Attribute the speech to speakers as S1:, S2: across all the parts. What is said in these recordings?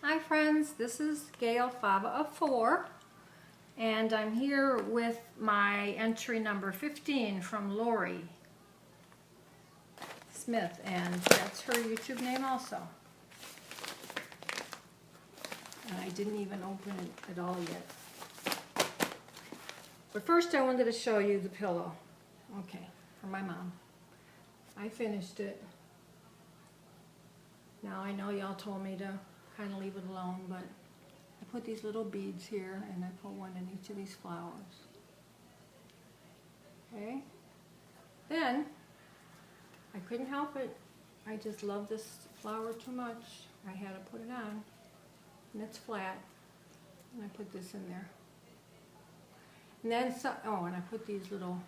S1: Hi friends, this is Gail Fava of 4, and I'm here with my entry number 15 from Lori Smith, and that's her YouTube name also. And I didn't even open it at all yet. But first I wanted to show you the pillow. Okay, for my mom. I finished it. Now I know y'all told me to kind of leave it alone, but I put these little beads here and I put one in each of these flowers. Okay? Then, I couldn't help it. I just love this flower too much. I had to put it on. And it's flat. And I put this in there. And then, and I put these little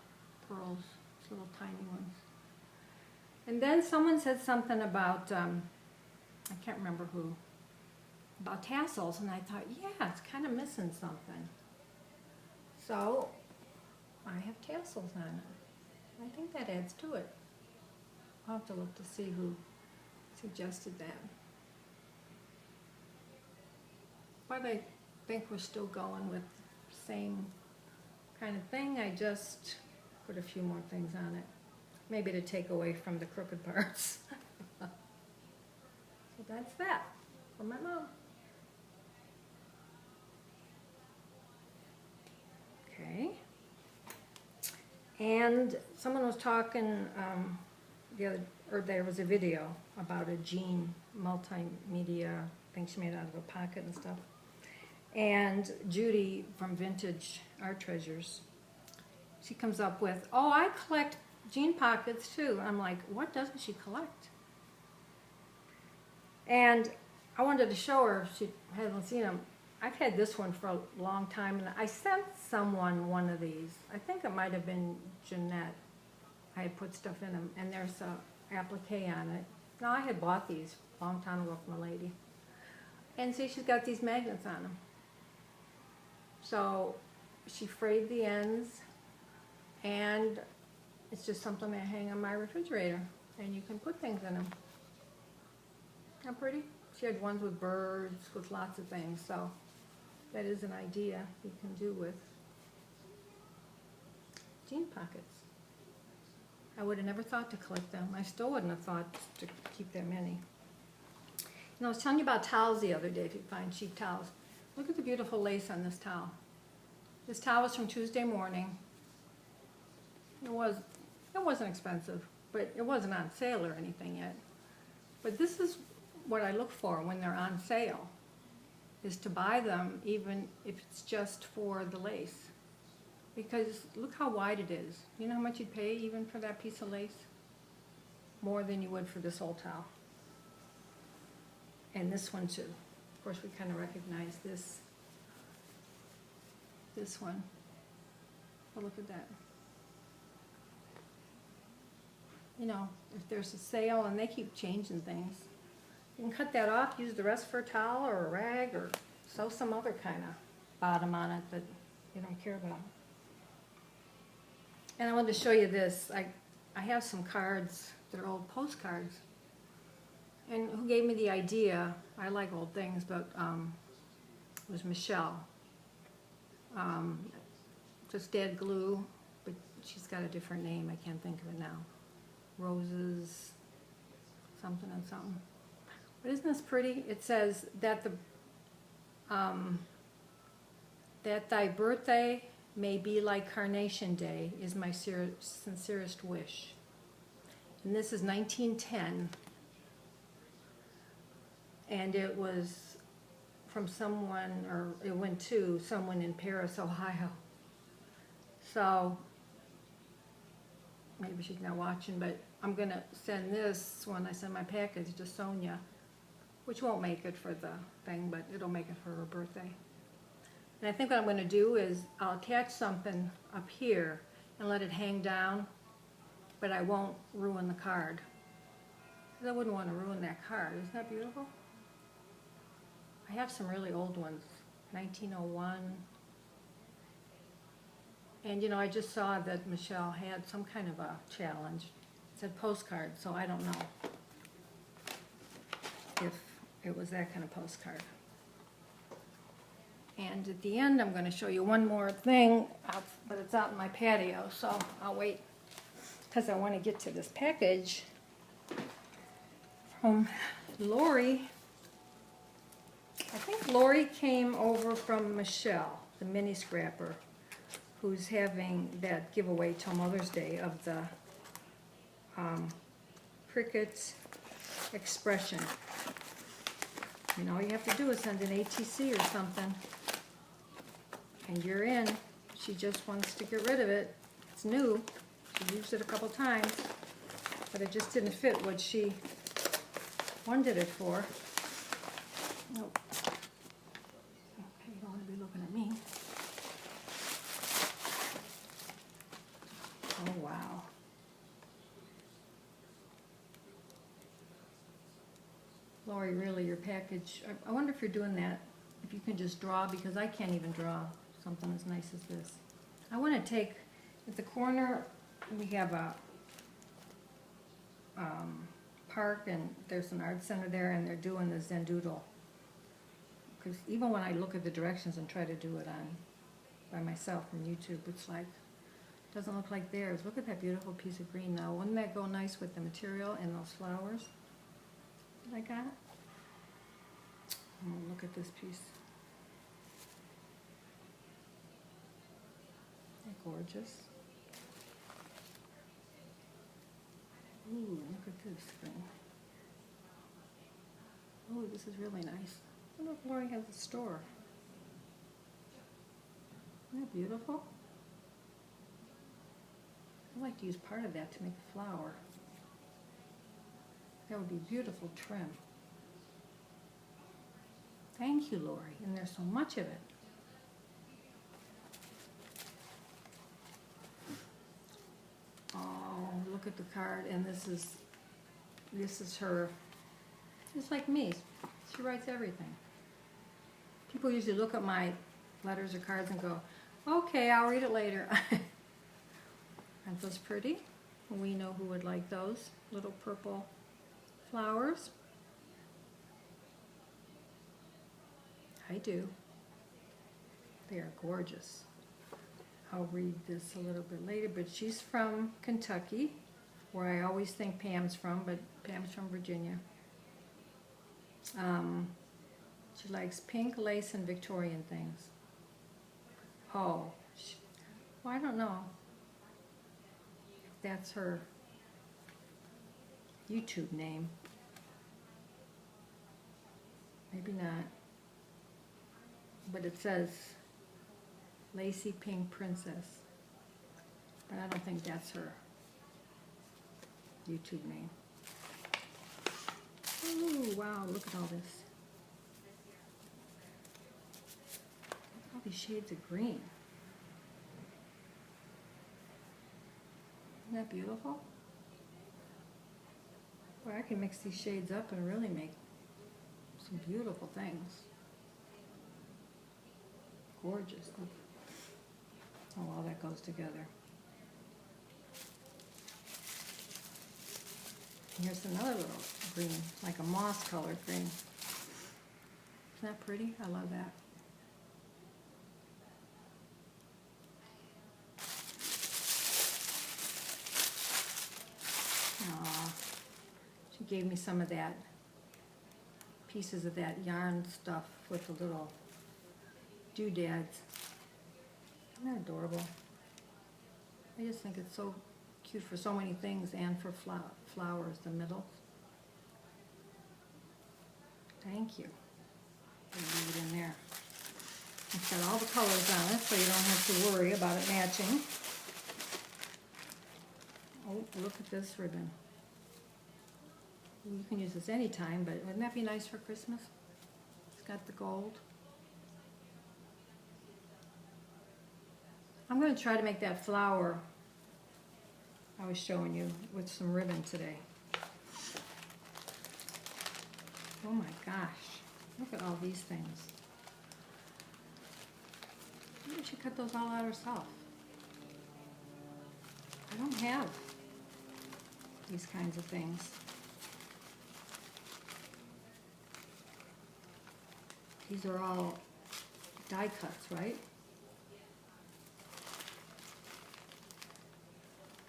S1: pearls, these little tiny ones. And then someone said something about, I can't remember who, about tassels, and I thought, yeah, it's kind of missing something. So, I have tassels on it. I think that adds to it. I'll have to look to see who suggested that. But I think we're still going with the same kind of thing. I just put a few more things on it. Maybe to take away from the crooked parts. So that's that for my mom. Okay. And someone was talking there was a video about a Jean multimedia thing she made out of a pocket and stuff. And Judy from Vintage Art Treasures, she comes up with, oh, I collect jean pockets too. I'm like, what doesn't she collect? And I wanted to show her if she hasn't seen them. I've had this one for a long time, and I sent someone one of these. I think it might have been Jeanette. I had put stuff in them, and there's a applique on it. Now, I had bought these a long time ago from a lady. And see, she's got these magnets on them. So she frayed the ends, and it's just something I hang on my refrigerator, and you can put things in them. How pretty? She had ones with birds, with lots of things, so that is an idea you can do with jean pockets. I would have never thought to collect them. I still wouldn't have thought to keep that many. I was telling you about towels the other day, if you find cheap towels. Look at the beautiful lace on this towel. This towel was from Tuesday Morning. It wasn't expensive, but it wasn't on sale or anything yet. But this is what I look for when they're on sale, is to buy them even if it's just for the lace. Because look how wide it is. You know how much you'd pay even for that piece of lace? More than you would for this whole towel. And this one too. Of course, we kind of recognize this one. But look at that. You know, if there's a sale, and they keep changing things, you can cut that off, use the rest for a towel or a rag, or sew some other kind of bottom on it that you don't care about. And I wanted to show you this. I have some cards. They're old postcards. And who gave me the idea, I like old things, but it was Michelle. Just dead glue, but she's got a different name. I can't think of it now. Roses, something and something. But isn't this pretty? It says that that thy birthday may be like Carnation Day is my sincerest wish. And this is 1910. And it was from someone, or it went to someone in Paris, Ohio. So, maybe she's not watching, but I'm going to send this when I send my package to Sonia, which won't make it for the thing, but it'll make it for her birthday. And I think what I'm going to do is I'll attach something up here and let it hang down, but I won't ruin the card. Because I wouldn't want to ruin that card. Isn't that beautiful? I have some really old ones, 1901. And you know, I just saw that Michelle had some kind of a challenge. It said postcard, so I don't know if it was that kind of postcard. And at the end, I'm going to show you one more thing, but it's out in my patio, so I'll wait because I want to get to this package from Lori. I think Lori came over from Michelle, the mini scrapper, who's having that giveaway till Mother's Day of the Cricut Expression. You know, all you have to do is send an ATC or something, and you're in. She just wants to get rid of it. It's new. She used it a couple times, but it just didn't fit what she wanted it for. Nope. Okay, you don't want to be looking at me. Oh, wow. Lori, really, your package, I wonder if you're doing that, if you can just draw, because I can't even draw something as nice as this. I want to take, at the corner, we have a park, and there's an art center there, and they're doing the Zen Doodle. Because even when I look at the directions and try to do it by myself from YouTube, it's like, doesn't look like theirs. Look at that beautiful piece of green now. Wouldn't that go nice with the material and those flowers that I got? Oh, look at this piece. Isn't that gorgeous? Ooh, look at this thing. Oh, this is really nice. I wonder if Lori has a store. Isn't that beautiful? I'd like to use part of that to make a flower. That would be beautiful trim. Thank you, Lori. And there's so much of it. Oh, look at the card. And this is her. Just like me. She writes everything. People usually look at my letters or cards and go, okay, I'll read it later. Aren't those pretty? We know who would like those little purple flowers. I do. They are gorgeous. I'll read this a little bit later, but she's from Kentucky, where I always think Pam's from, but Pam's from Virginia. She likes pink lace and Victorian things. Oh, well, I don't know if that's her YouTube name. Maybe not. But it says Lacy Pink Princess. But I don't think that's her YouTube name. Ooh, wow, look at all this. All these shades of green. Isn't that beautiful? Boy, I can mix these shades up and really make some beautiful things. Gorgeous. Oh, all that goes together. And here's another little green, like a moss colored green. Isn't that pretty? I love that. Aww. She gave me some of that, pieces of that yarn stuff with the little doodads. Isn't that adorable? I just think it's so cute for so many things, and for flowers, the middle. Thank you. Leave it in there. It's got all the colors on it, so you don't have to worry about it matching. Oh, look at this ribbon. You can use this anytime, but wouldn't that be nice for Christmas? It's got the gold. I'm going to try to make that flower I was showing you with some ribbon today. Oh my gosh, look at all these things. Maybe she cut those all out herself. I don't have these kinds of things. These are all die cuts, right?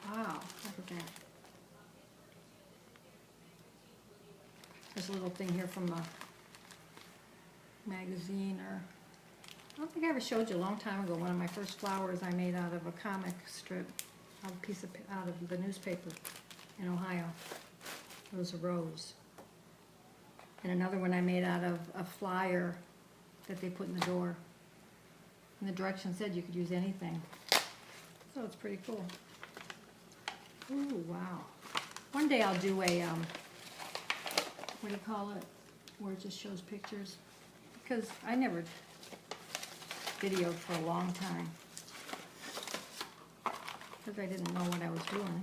S1: Wow, look at that. There's a little thing here from a magazine, or I don't think I ever showed you a long time ago. One of my first flowers I made out of a comic strip, out of the newspaper in Ohio. It was a rose. And another one I made out of a flyer that they put in the door. And the directions said you could use anything. So it's pretty cool. Ooh, wow. One day I'll do a, what do you call it? Where it just shows pictures. Because I never videoed for a long time. Because I didn't know what I was doing.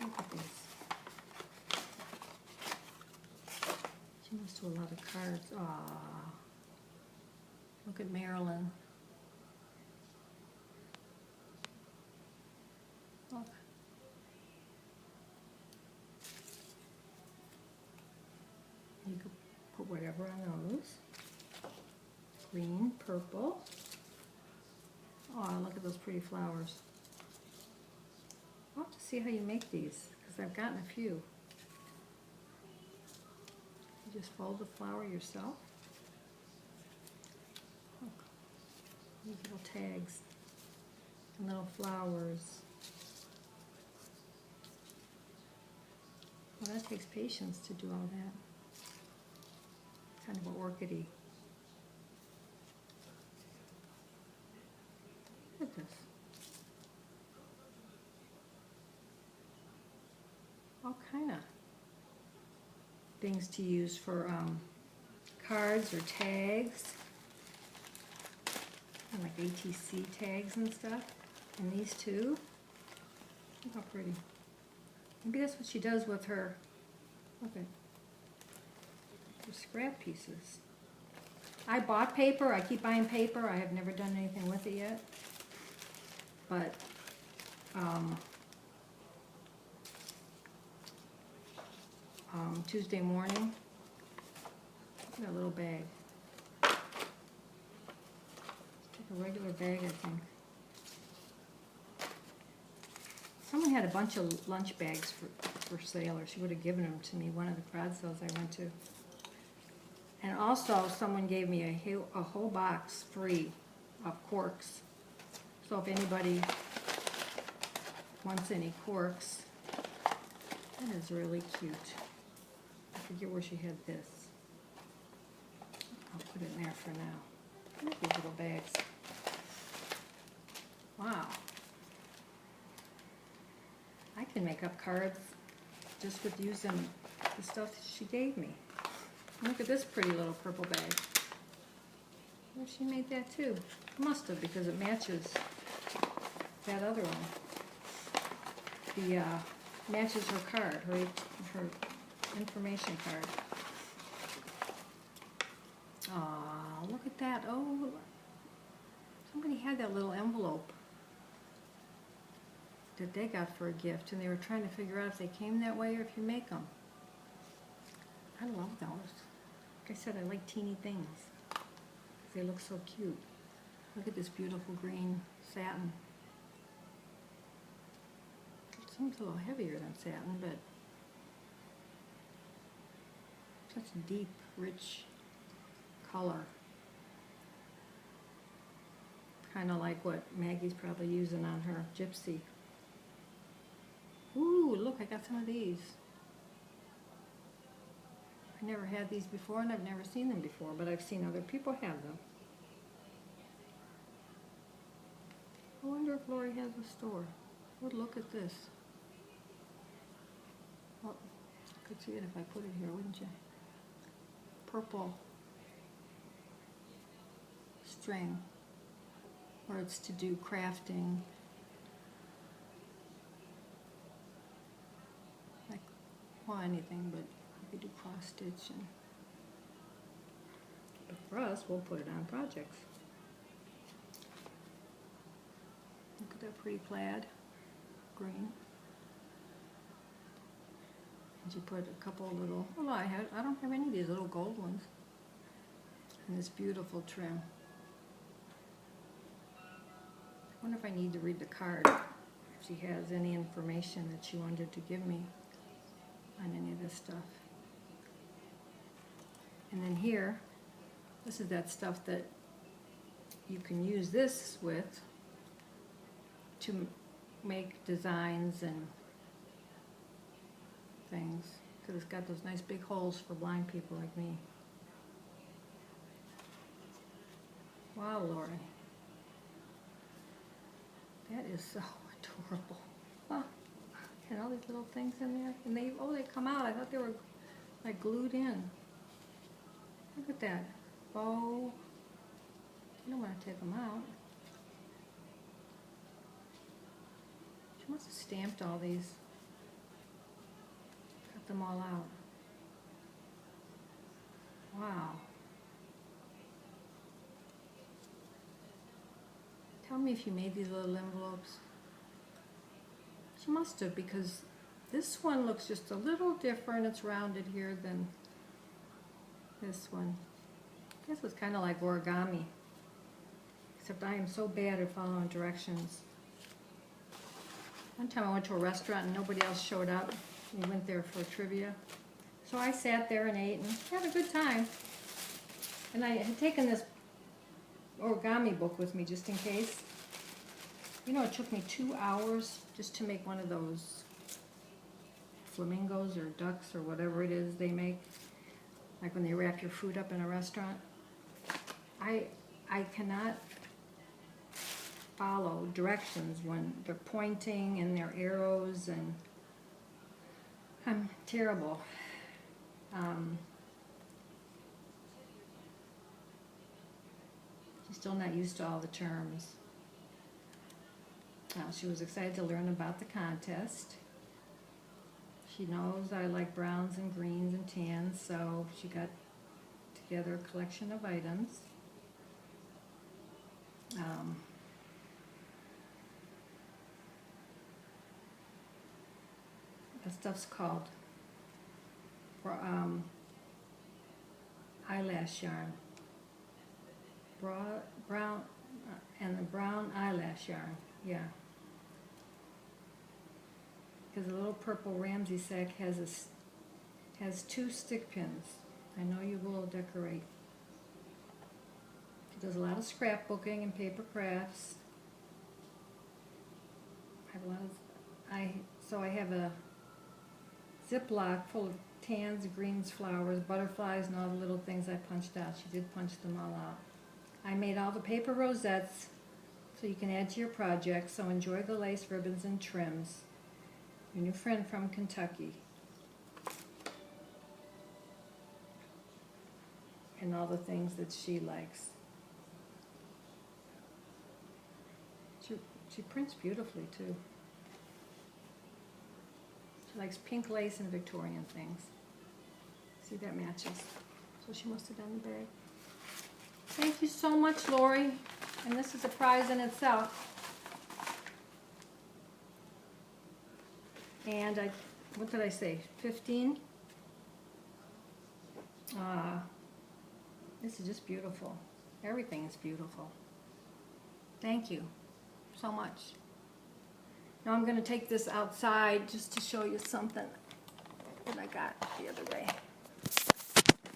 S1: Look at this. She must do a lot of cards. Aww. Look at Marilyn. Look. You could put whatever on those. Green, purple. Oh, look at those pretty flowers. I'll have to see how you make these, because I've gotten a few. You just fold the flower yourself. Look, these little tags and little flowers. Well, that takes patience to do all that. Kind of orchidy. Look at this. All kind of things to use for cards or tags. And like ATC tags and stuff. And these too. Look how pretty. Maybe that's what she does with her, look at, her scrap pieces. I bought paper, I keep buying paper, I have never done anything with it yet. But, Tuesday morning, look at that little bag. It's like a regular bag, I think. Someone had a bunch of lunch bags for sale, or she would have given them to me, one of the garage sales I went to. And also, someone gave me a whole box free of corks. So if anybody wants any corks, that is really cute. I forget where she had this. I'll put it in there for now. Look at these little bags. Wow. I can make up cards just with using the stuff that she gave me. Look at this pretty little purple bag. Well, she made that too. Must have, because it matches that other one. The matches her card, her information card. Aw, look at that. Oh, somebody had that little envelope that they got for a gift, and they were trying to figure out if they came that way or if you make them. I love those. Like I said, I like teeny things. They look so cute. Look at this beautiful green satin. It seems a little heavier than satin, but such a deep, rich color. Kind of like what Maggie's probably using on her gypsy. Ooh, look, I got some of these. I never had these before, and I've never seen them before, but I've seen other people have them. I wonder if Lori has a store. Oh, look at this. Well, you could see it if I put it here, wouldn't you? Purple string, where it's to do crafting. Like, well, anything, but we do cross stitch. And but for us, we'll put it on projects. Look at that pretty plaid green. And she put a couple of little, well, I don't have any of these little gold ones. And this beautiful trim. I wonder if I need to read the card, if she has any information that she wanted to give me on any of this stuff. And then here, this is that stuff that you can use this with to make designs and things, because it's got those nice big holes for blind people like me. Wow, Lori. That is so adorable. Huh. And all these little things in there. And they come out. I thought they were like glued in. Look at that. Bow. You don't want to take them out. She must have stamped all these. Cut them all out. Wow. Tell me if you made these little envelopes. She must have, because this one looks just a little different. It's rounded here than this one. I guess it's kind of like origami, except I am so bad at following directions. One time I went to a restaurant and nobody else showed up. We went there for trivia. So I sat there and ate and had a good time. And I had taken this origami book with me just in case. You know, it took me 2 hours just to make one of those flamingos or ducks or whatever it is they make, like when they wrap your food up in a restaurant. I cannot follow directions when they're pointing and they're arrows, and I'm terrible. She's still not used to all the terms. She was excited to learn about the contest. She knows I like browns and greens and tans, so she got together a collection of items. That stuff's called eyelash yarn. Brown and the brown eyelash yarn, yeah. Because the little purple Ramsey sack has 2 stick pins. I know you will decorate. She does a lot of scrapbooking and paper crafts. I have a lot of, so I have a Ziploc full of tans, greens, flowers, butterflies, and all the little things I punched out. She did punch them all out. I made all the paper rosettes so you can add to your project, so enjoy the lace, ribbons, and trims. Your new friend from Kentucky. And all the things that she likes. She prints beautifully too. She likes pink lace and Victorian things. See, that matches. So she must have done the bag. Thank you so much, Lori. And this is a prize in itself. And what did I say? 15? This is just beautiful. Everything is beautiful. Thank you so much. Now I'm going to take this outside just to show you something that I got the other day.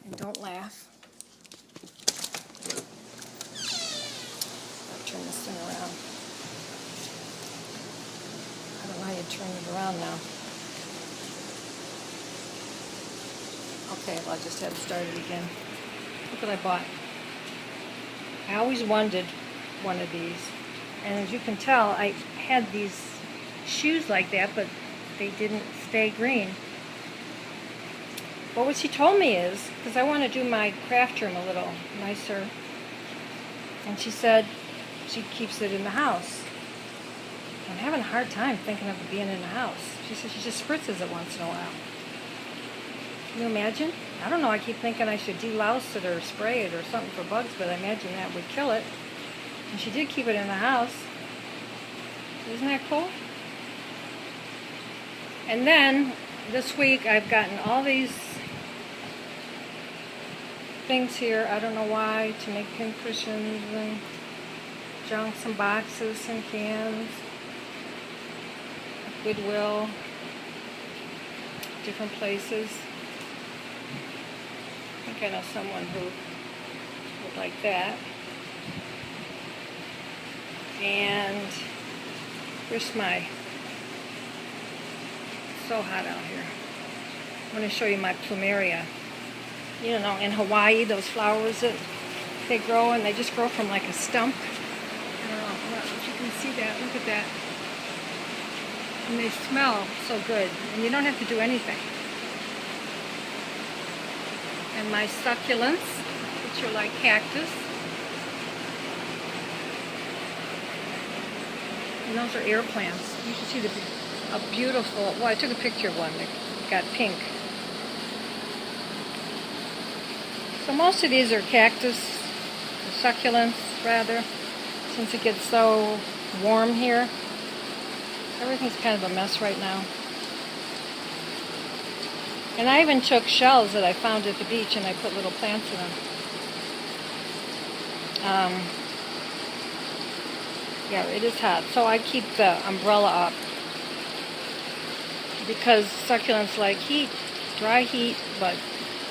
S1: And don't laugh. I'll turn this thing around. I don't know how you turn it around now. Okay, well, I just had to start it again. Look what I bought. I always wanted one of these. And as you can tell, I had these shoes like that, but they didn't stay green. But what she told me is, because I want to do my craft room a little nicer, and she said she keeps it in the house. I'm having a hard time thinking of it being in the house. She said she just spritzes it once in a while. Can you imagine? I don't know, I keep thinking I should delouse it or spray it or something for bugs, but I imagine that would kill it. And she did keep it in the house. Isn't that cool? And then this week I've gotten all these things here. I don't know why, to make pincushions and junks and boxes and cans. Goodwill, different places. I think I know someone who would like that. And here's my, so hot out here. I'm going to show you my plumeria. You know, in Hawaii, those flowers that they grow, and they just grow from like a stump. I don't know if you can see that. Look at that. And they smell so good. And you don't have to do anything. And my succulents, which are like cactus. And those are air plants. You can see a beautiful, well, I took a picture of one that got pink. So most of these are cactus, or succulents rather, since it gets so warm here. Everything's kind of a mess right now. And I even took shells that I found at the beach and I put little plants in them. Yeah, it is hot. So I keep the umbrella up because succulents like heat, dry heat, but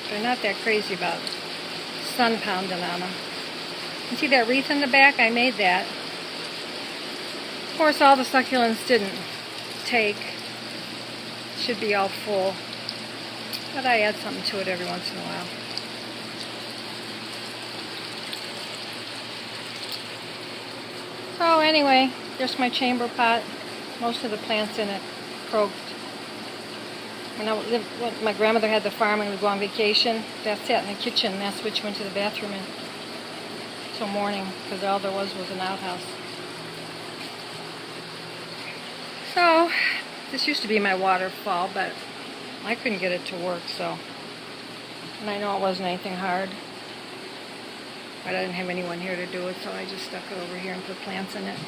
S1: they're not that crazy about sun pounding on them. You see that wreath in the back? I made that. Of course, all the succulents didn't take. Should be all full. But I add something to it every once in a while. So anyway, there's my chamber pot. Most of the plants in it croaked. When my grandmother had the farm and we'd go on vacation, that sat in the kitchen. That's what she went to the bathroom in till morning, because all there was an outhouse. So, this used to be my waterfall, but I couldn't get it to work, so. And I know it wasn't anything hard. But I didn't have anyone here to do it, so I just stuck it over here and put plants in it.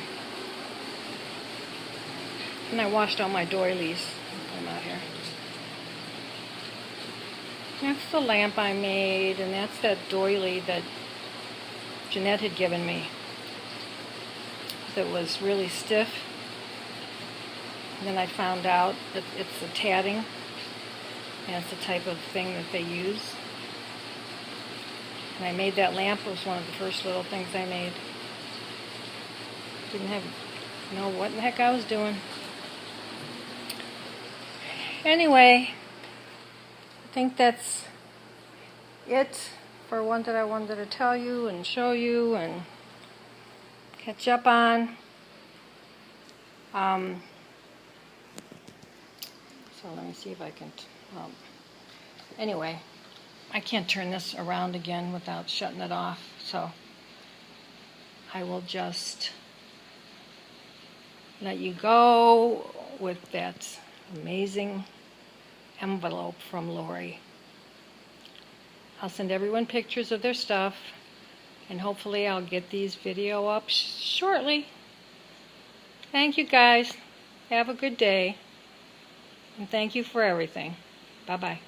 S1: And I washed all my doilies. Put them out here. That's the lamp I made, and that's that doily that Jeanette had given me. That was really stiff. And then I found out that it's the tatting. And it's the type of thing that they use. And I made that lamp. It was one of the first little things I made. Didn't know what the heck I was doing. Anyway, I think that's it for one that I wanted to tell you and show you and catch up on. So let me see if I can... anyway, I can't turn this around again without shutting it off, so I will just let you go with that amazing envelope from Lori. I'll send everyone pictures of their stuff, and hopefully I'll get these video up shortly. Thank you guys. Have a good day, and thank you for everything. Bye-bye.